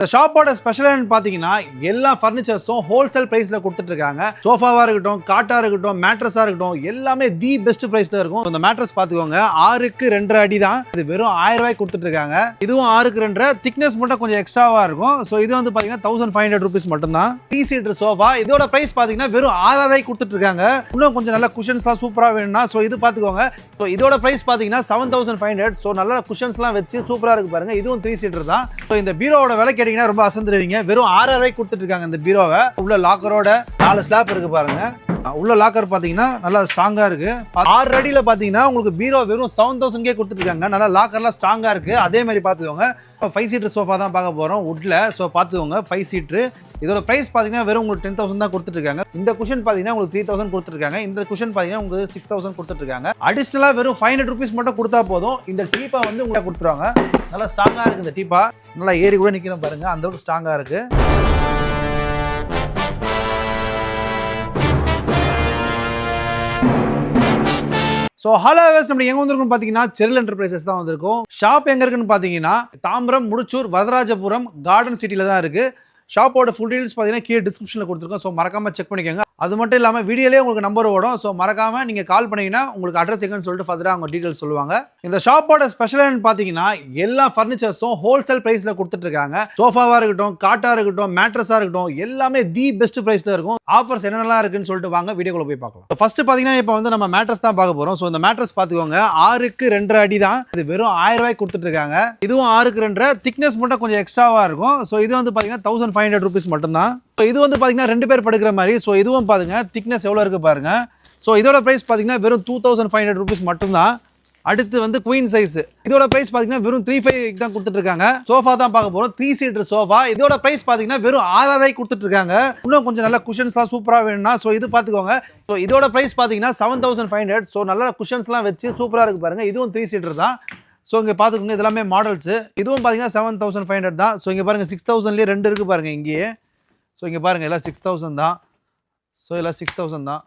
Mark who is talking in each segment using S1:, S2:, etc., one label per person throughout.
S1: இந்த ஷாப்போட ஸ்பெஷல் பார்த்தீங்கன்னா எல்லா ஃபர்னிச்சர்ஸும் ஹோல்சேல் பிரைஸ்ல கொடுத்துட்டு இருக்காங்க. சோஃபாவா இருக்கட்டும், காட்டா இருக்கட்டும், மேட்ரஸா இருக்கட்டும், எல்லாமே தி பெஸ்ட் பிரைஸ்ல இருக்கும். இந்த மேட்ரஸ் பாத்துக்கோங்க, 6க்கு 2.5 அடி தான். இது வெறும் 1000 ரூபாய்க்கு கொடுத்துட்டு இருக்காங்க. இதுவும் 6க்கு 2.5, திக்னஸ் மட்டும் கொஞ்சம் எக்ஸ்ட்ராவா இருக்கும். ஸோ இது வந்து பாத்தீங்கன்னா 1500 rupees மட்டும் தான். 3 சீட்டர் சோஃபா, இதோட பிரைஸ் பாத்தீங்கன்னா வெறும் 6000 ரூபாய்க்கு கொடுத்துட்டு இருக்காங்க. இன்னும் கொஞ்சம் நல்ல குஷன்ஸ்லாம் சூப்பரா வேணும்னா ஸோ இது பாத்துக்கோங்க. ஸோ இதோட பிரைஸ் பாத்தீங்கன்னா 7500. ஸோ நல்ல குஷன்ஸ்லாம் வச்சு சூப்பரா இருக்கு பாருங்க. இதுவும் 3 சீட்டர் தான். ஸோ இந்த பீரோவோட விலை ரொம்ப அசந்துருவீங்க. வெறும் 6000 ரூபாய்க்கு கொடுத்துட்டு இருக்காங்க இந்த பீரோவை. உள்ள லாக்கரோட 4 ஸ்லாப் இருக்கு பாருங்க. உள்ள லாக்கர் பாத்தீங்கன்னா நல்லா ஸ்ட்ராங்கா இருக்கு. 6 அடியில பாத்தீங்கன்னா உங்களுக்கு பீரோ வெறும் 7000 கொடுத்துட்டு இருக்காங்க. நல்லா லாக்கர்லாம் ஸ்ட்ராங்கா இருக்கு. அதே மாதிரி பாத்துக்கோங்க. 5 சீட்டர் சோஃபா தான் பார்க்க போறோம் வுட்ல. ஸோ பாத்துக்கோங்க 5 சீட்டர். இதோட பிரைஸ் பாத்தீங்கன்னா வெறும் உங்களுக்கு 10,000 தான் கொடுத்துட்டு இருக்காங்க. இந்த குஷன் பாத்தீங்கன்னா உங்களுக்கு 3000 கொடுத்துட்டு இருக்காங்க. இந்த குஷன் பாத்தீங்கன்னா உங்களுக்கு 6000 கொடுத்துட்டு இருக்காங்க. அடிஷனலா வெறும் 500 rupees மட்டும் கொடுத்தா போதும். இந்த டீப்பா வந்து உங்களுக்கு கொடுத்துருவாங்க. நல்லா ஸ்ட்ராங்கா இருக்கு இந்த டீப்பா. நல்லா ஏறி கூட நிக்கிறோம் பாருங்க, அந்த அளவுக்கு ஸ்ட்ராங்கா இருக்கு. ஸோ ஹலோ நம்ம எங்கே வந்திருக்கோம் பார்த்தீங்கன்னா செரில் என்டர்பிரைசஸ் தான் வந்திருக்கோம். ஷாப் எங்கே இருக்குன்னு பார்த்தீங்கன்னா தாம்பரம், முடிச்சூர், வரதராஜபுரம், கார்டன் சிட்டியில் தான் இருக்குது. ஷாப்போட ஃபுல் டீல்ஸ் பார்த்தீங்கன்னா கீழே டிஸ்கிரிப்ஷனில் கொடுத்துருக்கோம். ஸோ மறக்காமல் செக் பண்ணிக்கோங்க. அது மட்டும் இல்லாமல் வீடியோலேயே உங்களுக்கு நம்பர் ஓடும். ஸோ மறக்காமல் நீங்கள் கால் பண்ணிங்கன்னா உங்களுக்கு அட்ரஸ் எங்கன்னு சொல்லிட்டு ஃபர்தராக அவங்க டீட்டெயில்ஸ் சொல்லுவாங்க. இந்த ஷாப்போட ஸ்பெஷல் பார்த்தீங்கன்னா எல்லா ஃபர்னிச்சர்ஸும் ஹோல்சேல் ப்ரைஸில் கொடுத்துட்ருக்காங்க. சோஃபாவாக இருக்கட்டும், காட்டாக இருக்கட்டும், மேட்ரஸாக இருக்கட்டும், எல்லாமே தி பெஸ்ட் ப்ரைஸில் இருக்கும். ஆஃபர்ஸ் என்னென்னலாம் இருக்குன்னு சொல்லிட்டு வாங்க வீடியோக்குள்ள போய் பார்க்கலாம். ஃபர்ஸ்ட் பார்த்தீங்கன்னா இப்போ வந்து நம்ம மேட்ரஸ் தான் பார்க்க போகிறோம். ஸோ இந்த மேட்ரஸ் பார்த்துக்கோங்க, 6க்கு 2.5 அடி தான். இது வெறும் 1000 ரூபாய்க்கு கொடுத்துட்ருக்காங்க. இதுவும் 6க்கு 2.5, திக்னஸ் மட்டும் கொஞ்சம் எக்ஸ்ட்ராவாக இருக்கும். ஸோ இது வந்து பார்த்தீங்கன்னா 1500 rupees மட்டும்தான். ஸோ இது வந்து பார்த்தீங்கன்னா 2 பேர் படுக்கிற மாதிரி. ஸோ இதுவும் பாருங்க திக்னஸ் எவ்வளோ இருக்குது பாருங்க. ஸோ இதோட ப்ரைஸ் பார்த்தீங்கன்னா வெறும் 2500 rupees மட்டும்தான். அடுத்து வந்து குயின் சைஸ், இதோட பிரைஸ் பாத்தீங்கன்னா வெறும் 35 தான் கொடுத்துட்டு இருக்காங்க. சோஃபா தான் பார்க்க போறோம், 3 சீட்டர் சோஃபா. இதோட பிரைஸ் பாத்தீங்கன்னா வெறும் 6000 ரூபாய்க்கு கொடுத்துட்டு இருக்காங்க. இன்னும் கொஞ்சம் நல்ல குஷன்ஸ்லாம் சூப்பரா வேணும்னா ஸோ இது பாத்துக்கோங்க. ஸோ இதோட பிரைஸ் பாத்தீங்கன்னா 7500. ஸோ நல்ல குஷன்ஸ்லாம் வச்சு சூப்பரா இருக்கு பாருங்க. இதுவும் 3 சீட்டர் தான். ஸோ இங்கே பார்த்துக்கோங்க, இதெல்லாமே மாடல்ஸ். இதுவும் பார்த்தீங்கன்னா 7500 தான். ஸோ இங்கே பாருங்கள் 6000லேயே 2 இருக்குது பாருங்கள் இங்கேயே. ஸோ இங்கே பாருங்கள் எல்லாம் 6000 தான். ஸோ எல்லாம் 6000 தான்.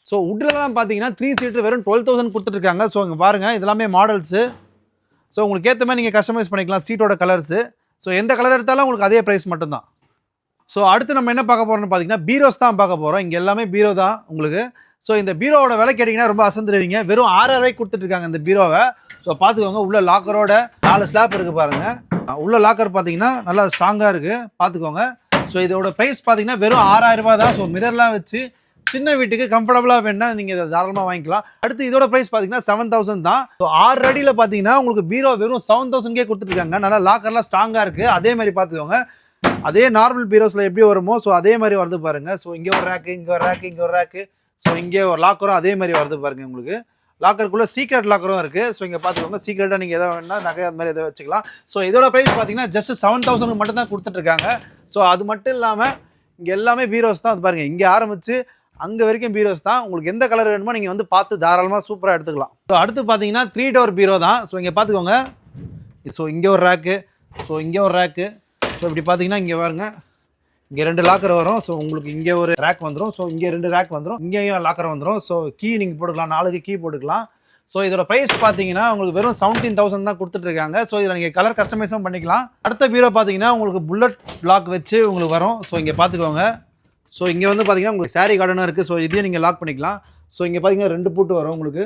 S1: ஸோ வுட்லலாம் பார்த்தீங்கன்னா 3 சீட்டர் வெறும் 12000 கொடுத்துட்ருக்காங்க. ஸோ இங்கே பாருங்கள் இதெல்லாமே மாடல்ஸு. ஸோ உங்களுக்கு ஏற்ற மாதிரி நீங்கள் கஸ்டமைஸ் பண்ணிக்கலாம் சீட்டோட கலர்ஸு. ஸோ எந்த கலர் எடுத்தாலும் உங்களுக்கு அதே ப்ரைஸ் மட்டும்தான். ஸோ அடுத்து நம்ம என்ன பார்க்க போகிறோம்னு பார்த்தீங்கன்னா பீரோஸ் தான் பார்க்க போகிறோம். இங்கே எல்லாமே பீரோ தான் உங்களுக்கு. ஸோ இந்த பீரோவோட விலை கேட்டிங்கன்னா ரொம்ப அசந்துருவீங்க. வெறும் 6000 ரூபாய்க்கு கொடுத்துட்ருக்காங்க இந்த பீரோவை. ஸோ பார்த்துக்கோங்க, உள்ள லாக்கரோட 4 ஸ்லாப் இருக்குது பாருங்கள். உள்ள லாக்கர் பார்த்தீங்கன்னா நல்லா ஸ்ட்ராங்காக இருக்குது, பார்த்துக்கோங்க. ஸோ இதோட ப்ரைஸ் பார்த்தீங்கன்னா வெறும் 6000 ரூபா தான். ஸோ மிரர்லாம் வச்சு சின்ன வீட்டுக்கு கம்ஃபர்டபுளாக வேணும்னா நீங்கள் இதை தாராளமாக வாங்கிக்கலாம். அடுத்து இதோட ப்ரைஸ் பார்த்தீங்கன்னா 7000 தான். ஸோ 6 அடியில் பார்த்தீங்கன்னா உங்களுக்கு பீரோ வெறும் 7000 கொடுத்துருக்காங்க. நல்லா லாக்கர்லாம் ஸ்ட்ராங்காக இருக்குது. அதே மாதிரி பார்த்துக்கோங்க, அதே நார்மல் பீரோஸில் எப்படி வருமோ ஸோ அதே மாதிரி வருது பாருங்கள். ஸோ இங்கே ஒரு ரேக்கு, இங்கே ஒரு ரேக்கு, இங்கே ஒரு ரேக்கு. ஸோ இங்கே ஒரு லாக்கரும் அதே மாதிரி வருது பாருங்கள். உங்களுக்கு லாக்கருக்குள்ளே சீக்ரெட் லாக்கரும் இருக்குது. ஸோ இங்கே பார்த்துக்கோங்க, சீக்ரெட்டாக நீங்கள் எதாவது வேணுன்னா நகை அது மாதிரி எதாவது வச்சுக்கலாம். ஸோ இதோட ப்ரைஸ் பார்த்தீங்கன்னா ஜஸ்ட் 7000 மட்டும் தான் கொடுத்துட்ருக்காங்க. ஸோ அது மட்டும் இல்லாமல் இங்கே எல்லாமே பீரோஸ் தான். அது பாருங்கள், இங்கே ஆரம்பித்து அங்கே வரைக்கும் பீரோஸ் தான். உங்களுக்கு எந்த கலர் வேணுமோ நீங்கள் வந்து பார்த்து தாராளமாக சூப்பராக எடுத்துக்கலாம். ஸோ அடுத்து பார்த்தீங்கன்னா 3 டோர் பீரோ தான். ஸோ இங்கே பார்த்துக்கோங்க, ஸோ இங்கே ஒரு ரேக்கு, ஸோ இங்கே ஒரு ரேக்கு. ஸோ இப்படி பார்த்தீங்கன்னா இங்கே பாருங்க, இங்கே 2 லாக்கர் வரும். ஸோ உங்களுக்கு இங்கே ஒரு ரேக் வந்துடும். ஸோ இங்கே 2 ரேக் வந்துடும், இங்கேயும் லாக்கர் வந்துடும். ஸோ கீ நீங்கள் போட்டுக்கலாம், 4 கீ போட்டுக்கலாம். ஸோ இதோட ப்ரைஸ் பார்த்தீங்கன்னா உங்களுக்கு வெறும் 17000 தான் கொடுத்துட்ருக்காங்க. ஸோ இதில் நீங்கள் கலர் கஸ்டமைஸும் பண்ணிக்கலாம். அடுத்த பீரோ பார்த்தீங்கன்னா உங்களுக்கு புல்லட் லாக் வச்சு உங்களுக்கு வரும். ஸோ இங்கே பார்த்துக்கோங்க, ஸோ இங்கே வந்து பார்த்தீங்கன்னா உங்களுக்கு சாரி கார்டனும் இருக்குது. ஸோ இதையும் நீங்கள் லாக் பண்ணிக்கலாம். ஸோ இங்கே பார்த்தீங்கன்னா 2 பூட்டு வரும் உங்களுக்கு.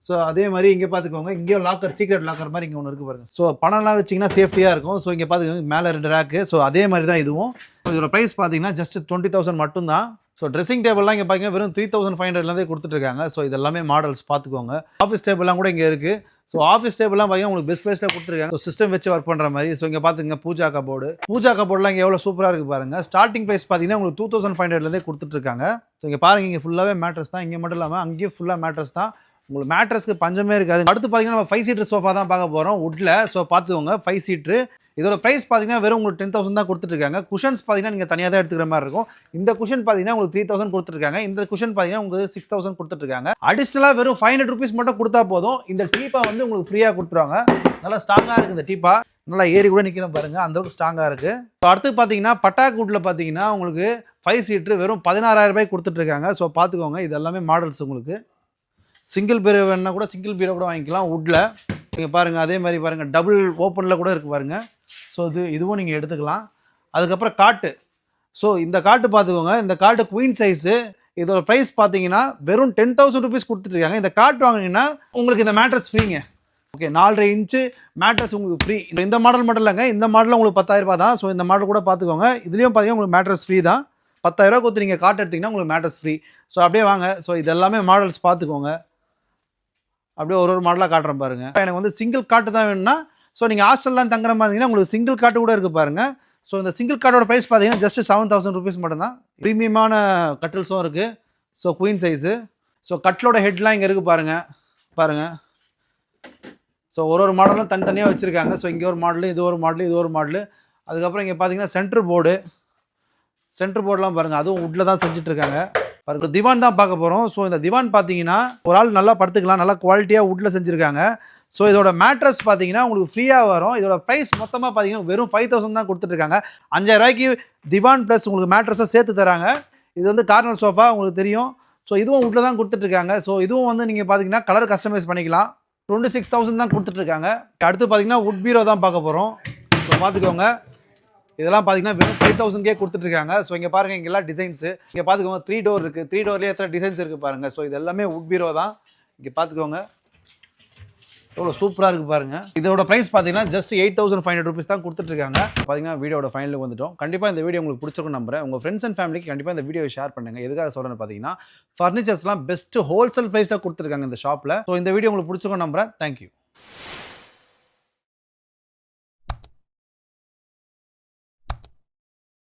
S1: ஸோ அதே மாதிரி இங்கே பார்த்துக்கோங்க, இங்கேயும் லாக்கர், சீக்ரெட் லாக்கர் மாதிரி இங்கே ஒன்று இருக்குது பாருங்கள். ஸோ பணம்லாம் வச்சிங்கன்னா சேஃப்டியாக இருக்கும். ஸோ இங்கே பார்த்துக்கோங்க, மேலே 2 ரேக்கு. ஸோ அதே மாதிரி தான் இதுவும். ஸோ இதோட ப்ரைஸ் பார்த்தீங்கன்னா ஜஸ்ட் 20000 மட்டும்தான். ஸோ ட்ரெஸ்ஸிங் டேபிள்லாம் இங்கே பார்த்தீங்கன்னா வெறும் 3500 கொடுத்துட்ருக்காங்க. ஸோ இதெல்லாமே மாடல்ஸ் பார்த்துக்கோங்க. ஆஃபீஸ் டேபிள்லாம் கூட இங்கே இருக்குது. ஸோ ஆஃபீஸ் டேபிள்லாம் பார்த்தீங்கன்னா உங்களுக்கு பெஸ்ட் ப்ரைஸில் கொடுத்துருக்காங்க. ஸோ சிஸ்டம் வச்சு ஒர்க் பண்ணுற மாதிரி. ஸோ இங்கே பார்த்துங்க பூஜா கபோர்டுலாம் இங்கே எவ்வளோ சூப்பராக இருக்குது பாருங்கள். ஸ்டார்டிங் ப்ரைஸ் பார்த்தீங்கன்னா உங்களுக்கு 2500 கொடுத்துட்ருக்காங்க. ஸோ இங்கே பாருங்கள், இங்கே ஃபுல்லாகவே மேட்ரஸ் தான். இங்கே மட்டும் இல்லாமல் அங்கேயும் ஃபுல்லாக மேட்ரஸ் தான். உங்களுக்கு மேட்ரஸ்க்கு பஞ்சமே இருக்காது. அடுத்து பார்த்தீங்கன்னா நம்ம 5 சீட்டர் சோஃபா தான் பார்க்க போகிறோம் வுட்டில். ஸோ பார்த்துக்கோங்க 5 சீட்ரு. இதோட ப்ரைஸ் பார்த்தீங்கன்னா வெறும் உங்களுக்கு 10000 தான் கொடுத்துட்ருக்காங்க. குஷன்ஸ் பார்த்தீங்கன்னா நீங்கள் தனியாக தான் எடுத்துக்கிற மாதிரி இருக்கும். இந்த குஷன் பார்த்தீங்கன்னா உங்களுக்கு 3000 கொடுத்துருக்காங்க. இந்த குஷன் பார்த்தீங்கன்னா உங்களுக்கு 6000 கொடுத்துட்ருக்காங்க. அடிஷ்னலாக வெறும் 500 rupees மட்டும் கொடுத்தா போதும். இந்த டீப்பா வந்து உங்களுக்கு ஃப்ரீயாக கொடுத்துருவாங்க. நல்லா ஸ்ட்ராங்காக இருக்குது இந்த டீப்பா. நல்லா ஏறி கூட நிற்கிறோம் பாருங்கள், அந்தளவுக்கு ஸ்ட்ராங்காக இருக்குது. இப்போ அடுத்து பார்த்தீங்கன்னா பட்டாக் வுட்டில் பார்த்தீங்கன்னா உங்களுக்கு 5 சீட்ரு வெறும் 16000 ரூபாய்க்கு கொடுத்துட்ருக்காங்க. ஸோ பார்த்துக்கோங்க, இது எல்லாமே மாடல்ஸ். உங்களுக்கு சிங்கிள் பீரோ வேணுன்னா கூட சிங்கிள் பீரோ கூட வாங்கிக்கலாம் வுட்டில். நீங்கள் பாருங்கள், அதே மாதிரி பாருங்கள் டபுள் ஓப்பனில் கூட இருக்குது பாருங்கள். ஸோ இதுவும் நீங்கள் எடுத்துக்கலாம். அதுக்கப்புறம் காட்டு. ஸோ இந்த காட்டு பார்த்துக்கோங்க. இந்த காட்டு குயின் சைஸு. இதோட ப்ரைஸ் பார்த்தீங்கன்னா வெறும் 10,000 ருபீஸ் கொடுத்துட்ருக்காங்க. இந்த காட்டு வாங்கினீங்கன்னா உங்களுக்கு இந்த மேட்ரஸ் ஃப்ரீங்க. ஓகே, 4.5 இன்ச்சு மேட்ரஸ் உங்களுக்கு ஃப்ரீ. இந்த மாடல் மட்டும் இல்லைங்க, இந்த மாடலில் உங்களுக்கு 10,000 ரூபா தான். ஸோ இந்த மாடல் கூட பார்த்துக்கோங்க. இதுலேயும் பார்த்தீங்கன்னா உங்களுக்கு மேட்ரஸ் ஃப்ரீ தான். 10,000 கொடுத்து நீங்கள் காட்டு எடுத்திங்கன்னா உங்களுக்கு மேட்ரஸ் ஃப்ரீ. ஸோ அப்படியே வாங்க. ஸோ இது எல்லாமே மாடல்ஸ் பார்த்துக்கோங்க. அப்படியே ஒரு மாடலாக காட்டுறேன் பாருங்கள். எனக்கு வந்து சிங்கிள் காட்டு தான் வேணும்னா, ஸோ நீங்கள் ஹாஸ்டல்லாம் தங்குற மாதிரி இருந்தீங்கன்னா உங்களுக்கு சிங்கிள் காட்டு கூட இருக்குது பாருங்கள். ஸோ இந்த சிங்கிள் கார்டோட ப்ரைஸ் பார்த்தீங்கன்னா ஜஸ்ட் 7,000 ருபீஸ் மட்டும்தான். ப்ரீமியமான கட்டில்ஸும் இருக்குது. So queen size. ஸோ கட்டிலோட ஹெட்லாம் இங்கே இருக்குது பாருங்கள். ஸோ ஒரு மாடலும் தனித்தனியாக வச்சுருக்காங்க. ஸோ இங்கே ஒரு மாடலு, இது ஒரு மாடலு, இது ஒரு மாடலு. அதுக்கப்புறம் இங்கே பார்த்தீங்கன்னா சென்டர் போர்டெலாம் பாருங்கள், அதுவும் வுட்டில் தான் செஞ்சுட்ருக்காங்க. பாருங்கள், திவான் தான் பார்க்க போகிறோம். ஸோ இந்த திவான் பார்த்தீங்கன்னா ஒரு ஆள் நல்லா படுத்துக்கலாம், நல்லா குவாலிட்டியாக வுட்டில் செஞ்சுருக்காங்க. ஸோ இதோட மேட்ரஸ் பார்த்தீங்கன்னா உங்களுக்கு ஃப்ரீயாக வரும். இதோட ப்ரைஸ் மொத்தமாக பார்த்தீங்கன்னா வெறும் 5,000 தான் கொடுத்துட்ருக்காங்க. 5,000 ரூபாய்க்கு திவான் ப்ளஸ் உங்களுக்கு மேட்ரஸை சேர்த்து தராங்க. இது வந்து கார்னர் சோஃபா உங்களுக்கு தெரியும். ஸோ இதுவும் வுட்டில் தான் கொடுத்துட்ருக்காங்க. ஸோ இதுவும் வந்து நீங்கள் பார்த்தீங்கன்னா கலர் கஸ்டமைஸ் பண்ணிக்கலாம். 26,000 தான் கொடுத்துட்ருக்காங்க. அடுத்து பார்த்தீங்கன்னா வுட் பீரோ தான் பார்க்க போகிறோம். ஸோ பார்த்துக்கோங்க, இதெல்லாம் பார்த்தீங்கன்னா வெறும் 5,000 கொடுத்துட்ருக்காங்க. ஸோ இங்கே பாருங்கள், இங்கே எல்லாம் டிசைன்ஸு. இங்கே பார்த்துக்கோங்க, 3 டோர் இருக்குது. 3 டோர்லேயே எத்தனை டிசைன்ஸ் இருக்குது பாருங்கள். ஸோ இது எல்லாமே வுட் பீரோ தான். இங்கே பார்த்துக்கோங்க, எவ்வளோ சூப்பராக இருக்குது பாருங்கள். இதோட ப்ரைஸ் பார்த்தீங்கன்னா ஜஸ்ட் 8,500 ருபீஸ் தான் கொடுத்துட்ருக்காங்க. பார்த்தீங்கன்னா வீடியோட ஃபைனலுக்கு வந்துட்டோம். கண்டிப்பாக இந்த வீடியோ உங்களுக்கு பிடிச்சிருக்கும் நம்புறேன். உங்கள் ஃப்ரெண்ட்ஸ் அண்ட் ஃபேமிலிக்கு கண்டிப்பாக இந்த வீடியோ ஷேர் பண்ணுங்கள். எதுக்காக சொல்கிறேன்னு பார்த்தீங்கன்னா ஃபர்னிச்சர்ஸ்லாம் பெஸ்ட்டு ஹோல்சேல் ப்ரைஸில் கொடுத்துருக்காங்க இந்த ஷாப்பில். ஸோ இந்த வீடியோ உங்களுக்கு பிடிச்சிருக்கும் நம்புறேன். தேங்க்யூ.